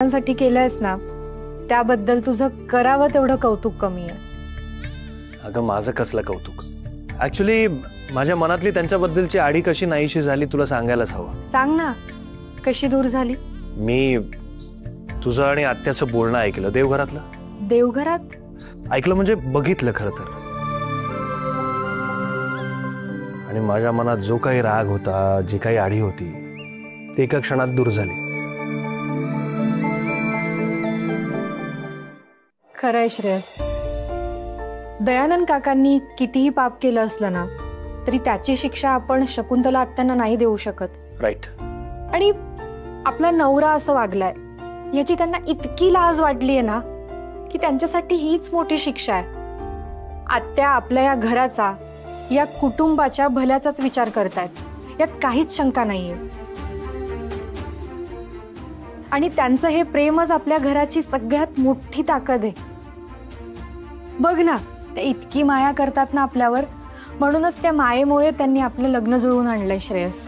साठी केलंयस ना त्याबद्दल तुझं करावं तेवढं कौतुक कमी आहे. अगं माझं कसलं कौतुक. ऍक्च्युली माझ्या मनातली त्यांच्याबद्दलची आडी कशी नाहीशी झाली तुला सांगायलाच हवं. सांग ना कशी दूर झाली. मी तुझं आणि आत्याचं बोलणं ऐकलं देवघरातलं. देवघरात ऐकलं म्हणजे बघितलं खरं तर. आणि माझ्या मनात जो काही राग होता जी काही आडी होती ती एका क्षणात दूर झाली. खरंय श्रेयस, दयानंद काकांनी कितीही पाप केलं असलं ना तरी त्याची शिक्षा आपण शकुंतला आत्यांना नाही देऊ शकत. राईट. आणि आपला नवरा असं वागलाय याची त्यांना इतकी लाज वाटलीये ना की त्यांच्यासाठी हीच मोठी शिक्षा आहे. आत्या आपल्या या घराचा या कुटुंबाच्या भल्याचाच विचार करतायत यात काहीच शंका नाहीये. आणि त्यांचं हे प्रेमच आपल्या घराची सगळ्यात मोठी ताकद आहे. बघ ना ते इतकी माया करतात ना आपल्यावर, म्हणूनच त्या मायेमुळे त्यांनी आपलं लग्न जुळवून आणलंय. श्रेयस,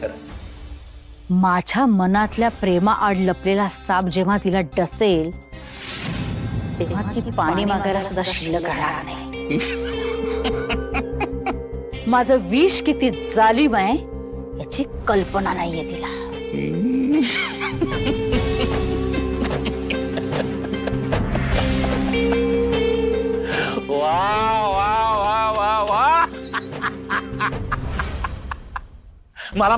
माझ्या मनातल्या प्रेमाआड लपलेला साप जेव्हा तिला डसेल तेव्हा ती पाणी मागायला सुद्धा शिल्लक राहणार नाही. माझं विष किती जालिम आहे याची कल्पना नाहीये तिला. वा वा वा वा वा. मला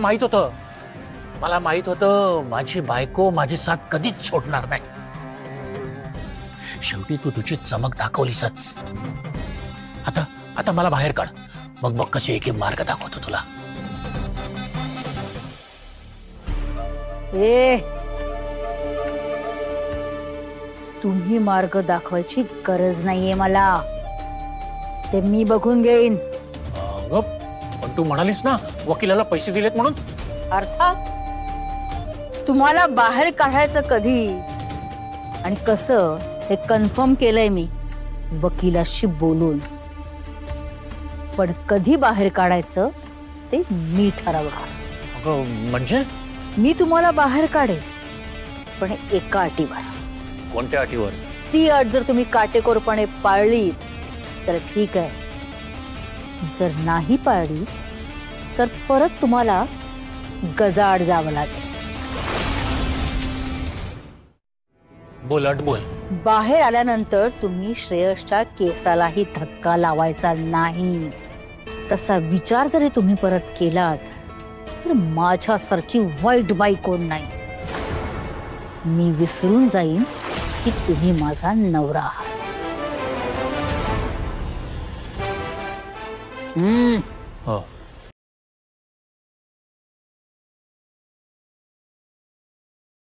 माहित होतं माझी बायको माझी साथ कधीच सोडणार नाही. शेवटी तू तुझी चमक दाखवलीसच. आता मला बाहेर काढ, मग बघ कसे एक मार्ग दाखवतो तुला. तुम्ही मार्ग दाखवायची गरज नाहीये मला, ते मी बघून घेईन. पण तू म्हणालीस ना वकिलाला पैसे दिलेत म्हणून. अर्थात तुम्हाला बाहेर काढायचं कधी आणि कसं हे कन्फर्म केलंय मी वकिलाशी बोलून. पण कधी बाहेर काढायचं ते मी ठरवणार. म्हणजे मी तुम्हाला बाहेर काढेन पण एका अटीवर. कोणत्या अटीवर? ती अट जर तुम्ही काटेकोरपणे पाळली तर ठीक आहे, जर नाही पाळली तर परत तुम्हाला गजाआड जावं लागेल. बोल अट बोल. बाहेर आल्यानंतर तुम्ही श्रेयसच्या केसालाही धक्का लावायचा नाही. तसा विचार जरी तुम्ही परत केलात तर माझ्यासारखी वाईट बाई कोण नाही. मी विसरून जाईन की तुम्ही माझा नवरा आहात.